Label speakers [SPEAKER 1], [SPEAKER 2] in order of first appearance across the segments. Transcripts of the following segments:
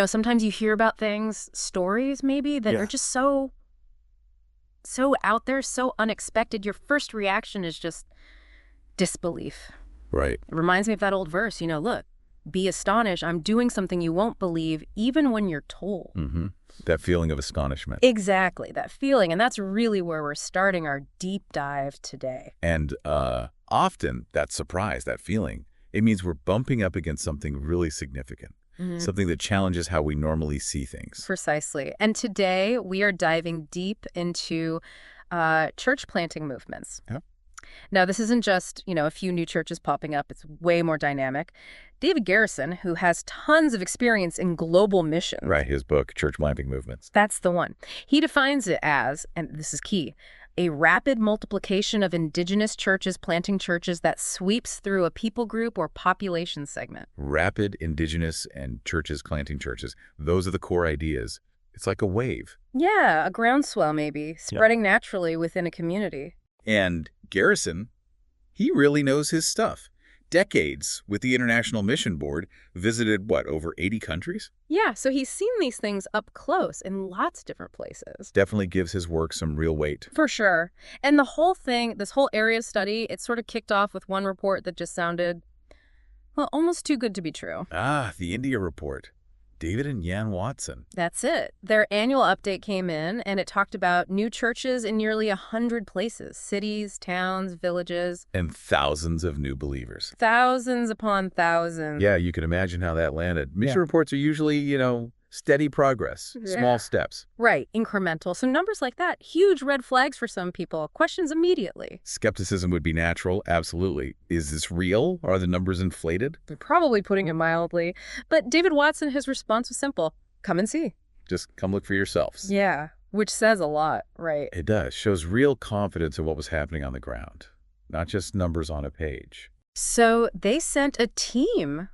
[SPEAKER 1] Sometimes you hear about things, stories maybe, that are just so out there, so unexpected. Your first reaction is just disbelief.
[SPEAKER 2] Right.
[SPEAKER 1] It reminds me of that old verse, look, be astonished. I'm doing something you won't believe, even when you're told.
[SPEAKER 2] Mm-hmm. That feeling of astonishment.
[SPEAKER 1] Exactly, that feeling. And that's really where we're starting our deep dive today.
[SPEAKER 2] And often that surprise, that feeling, it means we're bumping up against something really significant. Something that challenges how we normally see things.
[SPEAKER 1] Precisely. And today we are diving deep into church planting movements.
[SPEAKER 2] Yeah.
[SPEAKER 1] Now, this isn't just, a few new churches popping up. It's way more dynamic. David Garrison, who has tons of experience in global missions.
[SPEAKER 2] Right, his book, Church Planting Movements.
[SPEAKER 1] That's the one. He defines it as, and this is key, a rapid multiplication of indigenous churches planting churches that sweeps through a people group or population segment.
[SPEAKER 2] Rapid, indigenous, and churches planting churches. Those are the core ideas. It's like a wave.
[SPEAKER 1] Yeah, a groundswell maybe, spreading naturally within a community.
[SPEAKER 2] And Garrison, he really knows his stuff. Decades with the International Mission Board, visited, over 80 countries?
[SPEAKER 1] Yeah, so he's seen these things up close in lots of different places.
[SPEAKER 2] Definitely gives his work some real weight.
[SPEAKER 1] For sure. And the whole thing, this whole area study, it sort of kicked off with one report that just sounded, almost too good to be true.
[SPEAKER 2] Ah, the India report. David and Jan Watson.
[SPEAKER 1] That's it. Their annual update came in, and it talked about new churches in nearly 100 places, cities, towns, villages.
[SPEAKER 2] And thousands of new believers.
[SPEAKER 1] Thousands upon thousands.
[SPEAKER 2] Yeah, you can imagine how that landed. Mission reports are usually, steady progress, small steps.
[SPEAKER 1] Right, incremental. So numbers like that, huge red flags for some people. Questions immediately.
[SPEAKER 2] Skepticism would be natural, absolutely. Is this real? Are the numbers inflated?
[SPEAKER 1] They're probably putting it mildly. But David Watson, his response was simple. Come and see.
[SPEAKER 2] Just come look for yourselves.
[SPEAKER 1] Yeah, which says a lot, right?
[SPEAKER 2] It does. Shows real confidence in what was happening on the ground, not just numbers on a page.
[SPEAKER 1] So they sent a team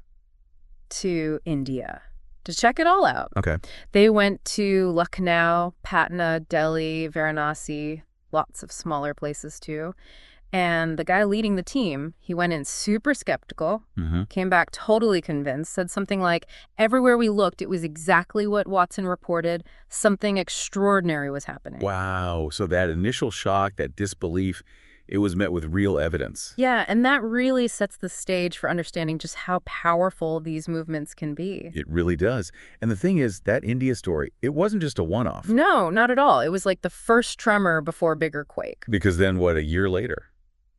[SPEAKER 1] to India to check it all out.
[SPEAKER 2] Okay.
[SPEAKER 1] They went to Lucknow, Patna, Delhi, Varanasi, lots of smaller places too. And the guy leading the team, he went in super skeptical, came back totally convinced, said something like, everywhere we looked, it was exactly what Watson reported. Something extraordinary was happening.
[SPEAKER 2] Wow. So that initial shock, that disbelief, it was met with real evidence.
[SPEAKER 1] Yeah, and that really sets the stage for understanding just how powerful these movements can be.
[SPEAKER 2] It really does. And the thing is, that India story, it wasn't just a one-off.
[SPEAKER 1] No, not at all. It was like the first tremor before bigger quake.
[SPEAKER 2] Because then, a year later?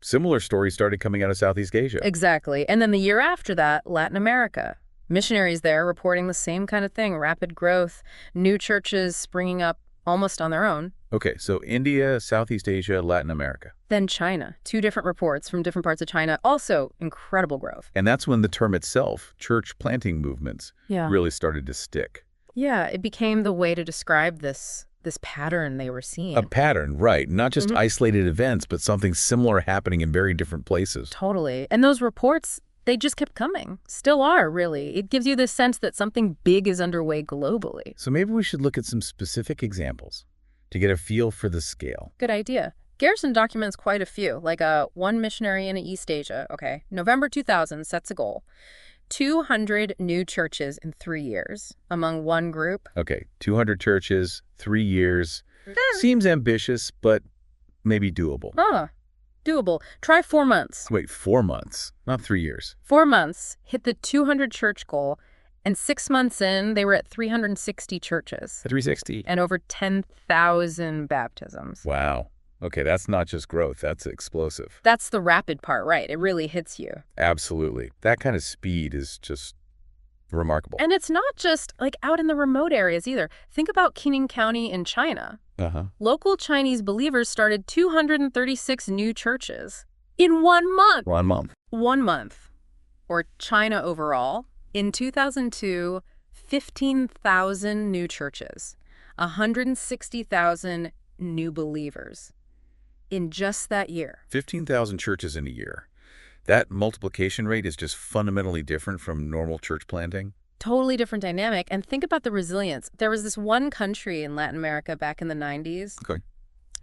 [SPEAKER 2] Similar stories started coming out of Southeast Asia.
[SPEAKER 1] Exactly. And then the year after that, Latin America. Missionaries there reporting the same kind of thing, rapid growth, new churches springing up almost on their own.
[SPEAKER 2] Okay, so India, Southeast Asia, Latin America.
[SPEAKER 1] Then China. 2 different reports from different parts of China. Also incredible growth.
[SPEAKER 2] And that's when the term itself, church planting movements, really started to stick.
[SPEAKER 1] Yeah, it became the way to describe this pattern they were seeing.
[SPEAKER 2] A pattern, right. Not just isolated events, but something similar happening in very different places.
[SPEAKER 1] Totally. And those reports, they just kept coming. Still are, really. It gives you the sense that something big is underway globally.
[SPEAKER 2] So maybe we should look at some specific examples to get a feel for the scale.
[SPEAKER 1] Good idea. Garrison documents quite a few, like one missionary in East Asia. Okay, November 2000 sets a goal. 200 new churches in 3 years among one group.
[SPEAKER 2] Okay, 200 churches, 3 years. Seems ambitious, but maybe doable.
[SPEAKER 1] Doable. Try 4 months.
[SPEAKER 2] Wait, 4 months, not 3 years.
[SPEAKER 1] 4 months, hit the 200 church goal, and 6 months in, they were at 360 churches.
[SPEAKER 2] 360.
[SPEAKER 1] And over 10,000 baptisms.
[SPEAKER 2] Wow. Okay, that's not just growth, that's explosive.
[SPEAKER 1] That's the rapid part, right? It really hits you.
[SPEAKER 2] Absolutely. That kind of speed is just remarkable.
[SPEAKER 1] And it's not just like out in the remote areas either. Think about Qining County in China. Local Chinese believers started 236 new churches in 1 month.
[SPEAKER 2] 1 month.
[SPEAKER 1] 1 month. Or China overall, in 2002, 15,000 new churches, 160,000 new believers in just that year.
[SPEAKER 2] 15,000 churches in a year. That multiplication rate is just fundamentally different from normal church planting.
[SPEAKER 1] Totally different dynamic. And think about the resilience. There was this one country in Latin America back in the 90s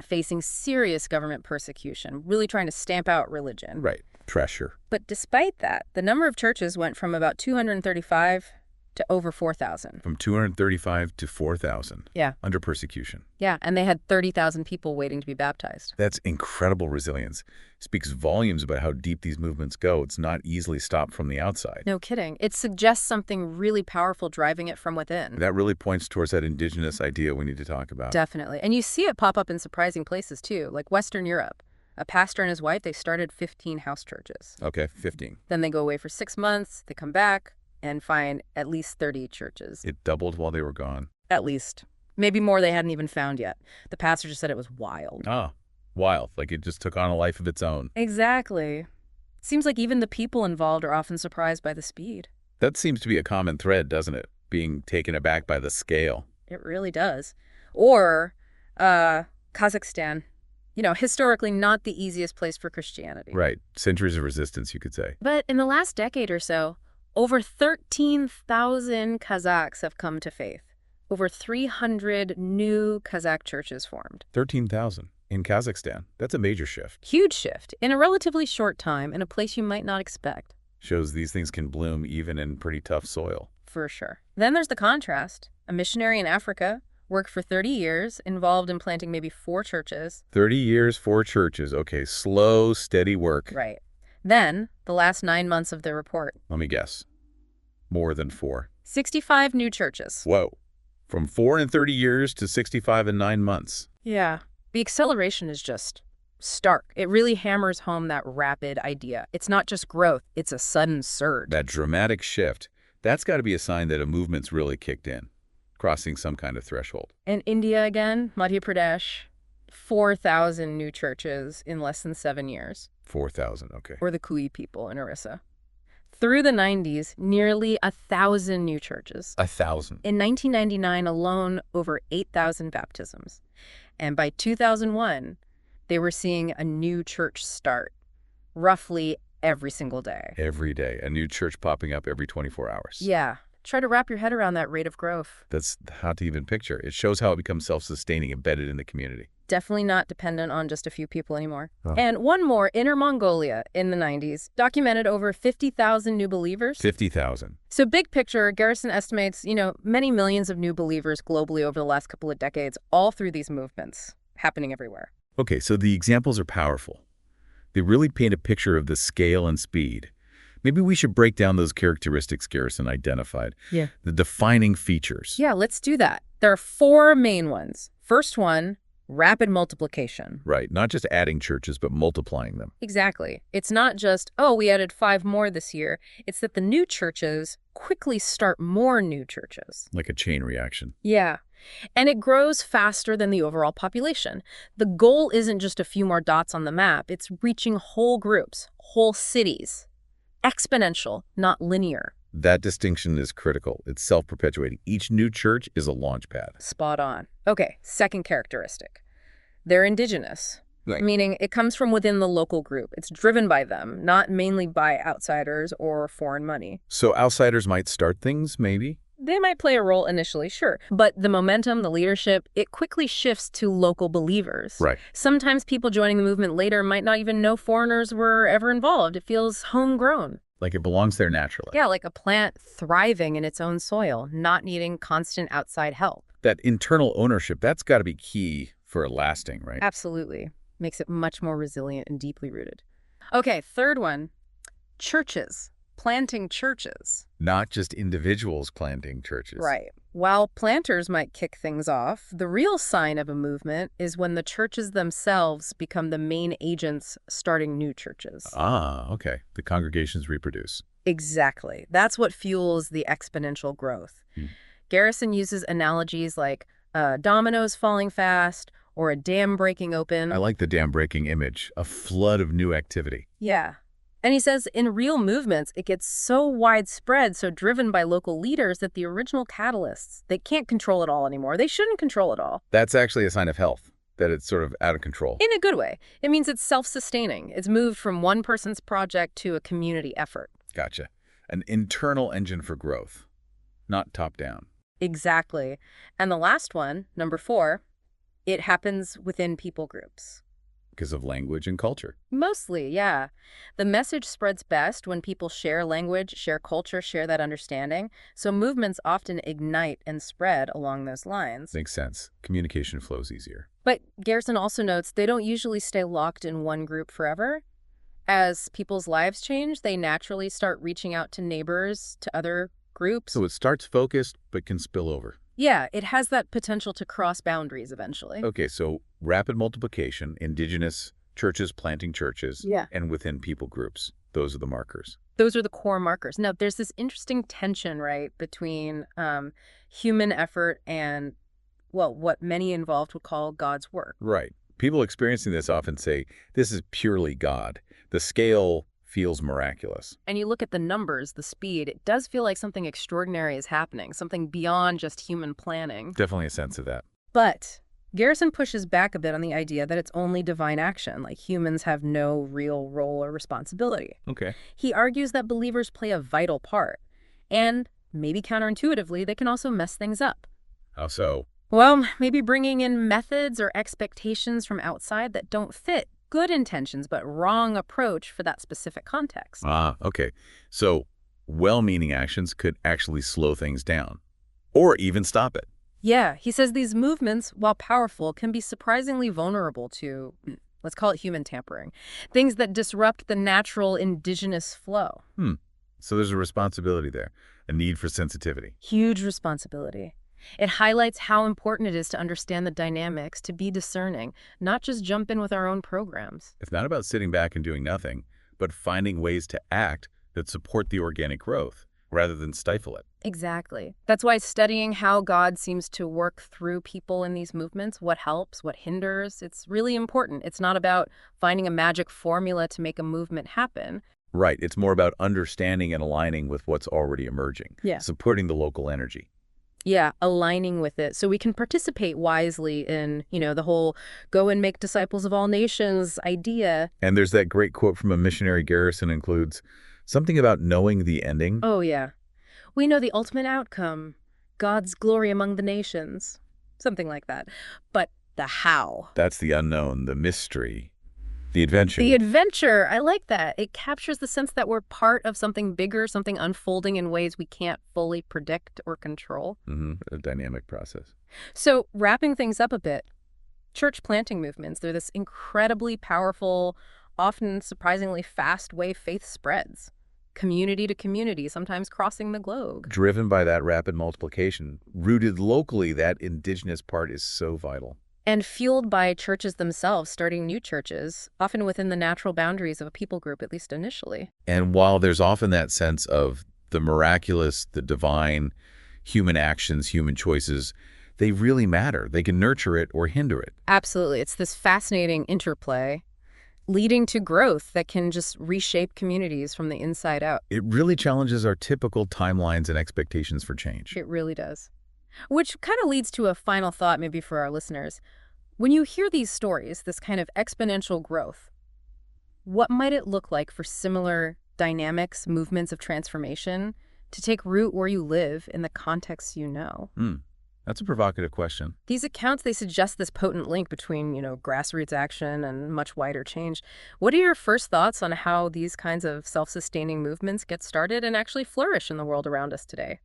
[SPEAKER 1] facing serious government persecution, really trying to stamp out religion.
[SPEAKER 2] Right. Pressure.
[SPEAKER 1] But despite that, the number of churches went from about 235 to over 4,000.
[SPEAKER 2] From 235 to 4,000.
[SPEAKER 1] Yeah.
[SPEAKER 2] Under persecution.
[SPEAKER 1] Yeah, and they had 30,000 people waiting to be baptized.
[SPEAKER 2] That's incredible resilience. Speaks volumes about how deep these movements go. It's not easily stopped from the outside.
[SPEAKER 1] No kidding. It suggests something really powerful driving it from within.
[SPEAKER 2] That really points towards that indigenous idea we need to talk about.
[SPEAKER 1] Definitely. And you see it pop up in surprising places, too, like Western Europe. A pastor and his wife, they started 15 house churches.
[SPEAKER 2] Okay, 15.
[SPEAKER 1] Then they go away for 6 months, they come back, and find at least 30 churches.
[SPEAKER 2] It doubled while they were gone.
[SPEAKER 1] At least. Maybe more they hadn't even found yet. The pastor just said it was wild.
[SPEAKER 2] Ah, wild. Like it just took on a life of its own.
[SPEAKER 1] Exactly. Seems like even the people involved are often surprised by the speed.
[SPEAKER 2] That seems to be a common thread, doesn't it? Being taken aback by the scale.
[SPEAKER 1] It really does. Or Kazakhstan. You know, historically not the easiest place for Christianity.
[SPEAKER 2] Right. Centuries of resistance, you could say.
[SPEAKER 1] But in the last decade or so, over 13,000 Kazakhs have come to faith. Over 300 new Kazakh churches formed.
[SPEAKER 2] 13,000 in Kazakhstan. That's a major shift.
[SPEAKER 1] Huge shift in a relatively short time in a place you might not expect.
[SPEAKER 2] Shows these things can bloom even in pretty tough soil.
[SPEAKER 1] For sure. Then there's the contrast. A missionary in Africa worked for 30 years, involved in planting maybe 4 churches.
[SPEAKER 2] 30 years, 4 churches. Okay, slow, steady work.
[SPEAKER 1] Right. Then, the last 9 months of the report.
[SPEAKER 2] Let me guess. More than 4.
[SPEAKER 1] 65 new churches.
[SPEAKER 2] Whoa. From 4 in 30 years to 65 in 9 months.
[SPEAKER 1] Yeah. The acceleration is just stark. It really hammers home that rapid idea. It's not just growth, it's a sudden surge.
[SPEAKER 2] That dramatic shift, that's got to be a sign that a movement's really kicked in, crossing some kind of threshold.
[SPEAKER 1] In India again, Madhya Pradesh, 4,000 new churches in less than 7 years.
[SPEAKER 2] 4,000, okay.
[SPEAKER 1] Or the Kui people in Orissa. Through the 90s, nearly 1,000 new churches.
[SPEAKER 2] 1,000.
[SPEAKER 1] In 1999 alone, over 8,000 baptisms. And by 2001, they were seeing a new church start, roughly every single day.
[SPEAKER 2] Every day. A new church popping up every 24 hours.
[SPEAKER 1] Yeah. Try to wrap your head around that rate of growth.
[SPEAKER 2] That's hard to even picture. It shows how it becomes self-sustaining, embedded in the community.
[SPEAKER 1] Definitely not dependent on just a few people anymore.
[SPEAKER 2] Oh.
[SPEAKER 1] And one more, Inner Mongolia in the 90s, documented over 50,000 new believers.
[SPEAKER 2] 50,000.
[SPEAKER 1] So big picture, Garrison estimates, many millions of new believers globally over the last couple of decades, all through these movements, happening everywhere.
[SPEAKER 2] Okay, so the examples are powerful. They really paint a picture of the scale and speed. Maybe we should break down those characteristics Garrison identified.
[SPEAKER 1] Yeah.
[SPEAKER 2] The defining features.
[SPEAKER 1] Yeah, let's do that. There are 4 main ones. First one, rapid multiplication.
[SPEAKER 2] Right, not just adding churches, but multiplying them.
[SPEAKER 1] Exactly. It's not just, we added 5 more this year. It's that the new churches quickly start more new churches.
[SPEAKER 2] Like a chain reaction.
[SPEAKER 1] Yeah. And it grows faster than the overall population. The goal isn't just a few more dots on the map. It's reaching whole groups, whole cities. Exponential, not linear.
[SPEAKER 2] That distinction is critical. It's self-perpetuating. Each new church is a launch pad.
[SPEAKER 1] Spot on. Okay, second characteristic. They're indigenous,
[SPEAKER 2] Right.
[SPEAKER 1] meaning it comes from within the local group. It's driven by them, not mainly by outsiders or foreign money.
[SPEAKER 2] So outsiders might start things, maybe?
[SPEAKER 1] They might play a role initially, sure. But the momentum, the leadership, it quickly shifts to local believers.
[SPEAKER 2] Right.
[SPEAKER 1] Sometimes people joining the movement later might not even know foreigners were ever involved. It feels homegrown.
[SPEAKER 2] Like it belongs there naturally.
[SPEAKER 1] Yeah, like a plant thriving in its own soil, not needing constant outside help.
[SPEAKER 2] That internal ownership, that's got to be key for lasting, right?
[SPEAKER 1] Absolutely. Makes it much more resilient and deeply rooted. Okay, third one, churches. Planting churches.
[SPEAKER 2] Not just individuals planting churches.
[SPEAKER 1] Right. While planters might kick things off, the real sign of a movement is when the churches themselves become the main agents starting new churches.
[SPEAKER 2] Ah, okay. The congregations reproduce.
[SPEAKER 1] Exactly. That's what fuels the exponential growth. Garrison uses analogies like dominoes falling fast or a dam breaking open.
[SPEAKER 2] I like the dam breaking image. A flood of new activity.
[SPEAKER 1] Yeah. And he says in real movements, it gets so widespread, so driven by local leaders that the original catalysts, they can't control it all anymore. They shouldn't control it all.
[SPEAKER 2] That's actually a sign of health, that it's sort of out of control.
[SPEAKER 1] In a good way. It means it's self-sustaining. It's moved from one person's project to a community effort.
[SPEAKER 2] Gotcha. An internal engine for growth, not top-down.
[SPEAKER 1] Exactly. And the last one, number 4, it happens within people groups.
[SPEAKER 2] Because of language and culture.
[SPEAKER 1] Mostly, yeah. The message spreads best when people share language, share culture, share that understanding. So movements often ignite and spread along those lines.
[SPEAKER 2] Makes sense. Communication flows easier.
[SPEAKER 1] But Garrison also notes they don't usually stay locked in one group forever. As people's lives change, they naturally start reaching out to neighbors, to other groups.
[SPEAKER 2] So it starts focused, but can spill over.
[SPEAKER 1] Yeah, it has that potential to cross boundaries eventually.
[SPEAKER 2] Okay, so rapid multiplication, indigenous churches planting churches,
[SPEAKER 1] Yeah.
[SPEAKER 2] and within people groups. Those are the markers.
[SPEAKER 1] Those are the core markers. Now, there's this interesting tension, right, between human effort and, well, what many involved would call God's work.
[SPEAKER 2] Right. People experiencing this often say, this is purely God. The scale feels miraculous.
[SPEAKER 1] And you look at the numbers, the speed, it does feel like something extraordinary is happening, something beyond just human planning.
[SPEAKER 2] Definitely a sense of that.
[SPEAKER 1] But Garrison pushes back a bit on the idea that it's only divine action, like humans have no real role or responsibility.
[SPEAKER 2] Okay.
[SPEAKER 1] He argues that believers play a vital part, and maybe counterintuitively, they can also mess things up.
[SPEAKER 2] How so?
[SPEAKER 1] Well, maybe bringing in methods or expectations from outside that don't fit good intentions but wrong approach for that specific context.
[SPEAKER 2] Okay. So well-meaning actions could actually slow things down or even stop it.
[SPEAKER 1] Yeah, he says these movements, while powerful, can be surprisingly vulnerable to, let's call it human tampering, things that disrupt the natural indigenous flow.
[SPEAKER 2] So there's a responsibility there, a need for sensitivity.
[SPEAKER 1] Huge responsibility. It highlights how important it is to understand the dynamics, to be discerning, not just jump in with our own programs.
[SPEAKER 2] It's not about sitting back and doing nothing, but finding ways to act that support the organic growth rather than stifle it.
[SPEAKER 1] Exactly. That's why studying how God seems to work through people in these movements, what helps, what hinders, it's really important. It's not about finding a magic formula to make a movement happen.
[SPEAKER 2] Right. It's more about understanding and aligning with what's already emerging, supporting the local energy.
[SPEAKER 1] Yeah, aligning with it so we can participate wisely in, the whole go and make disciples of all nations idea.
[SPEAKER 2] And there's that great quote from a missionary, Garrison, includes something about knowing the ending.
[SPEAKER 1] Oh, yeah. We know the ultimate outcome, God's glory among the nations, something like that. But the how.
[SPEAKER 2] That's the unknown, the mystery, the adventure.
[SPEAKER 1] The adventure, I like that. It captures the sense that we're part of something bigger, something unfolding in ways we can't fully predict or control.
[SPEAKER 2] A dynamic process.
[SPEAKER 1] So wrapping things up a bit, church planting movements, they're this incredibly powerful, often surprisingly fast way faith spreads. Community to community, sometimes crossing the globe.
[SPEAKER 2] Driven by that rapid multiplication, rooted locally, that indigenous part is so vital.
[SPEAKER 1] And fueled by churches themselves starting new churches, often within the natural boundaries of a people group, at least initially.
[SPEAKER 2] And while there's often that sense of the miraculous, the divine, human actions, human choices, they really matter. They can nurture it or hinder it.
[SPEAKER 1] Absolutely. It's this fascinating interplay leading to growth that can just reshape communities from the inside out.
[SPEAKER 2] It really challenges our typical timelines and expectations for change.
[SPEAKER 1] It really does. Which kind of leads to a final thought maybe for our listeners. When you hear these stories, this kind of exponential growth, what might it look like for similar dynamics, movements of transformation to take root where you live in the context you know?
[SPEAKER 2] That's a provocative question.
[SPEAKER 1] These accounts, they suggest this potent link between, grassroots action and much wider change. What are your first thoughts on how these kinds of self-sustaining movements get started and actually flourish in the world around us today?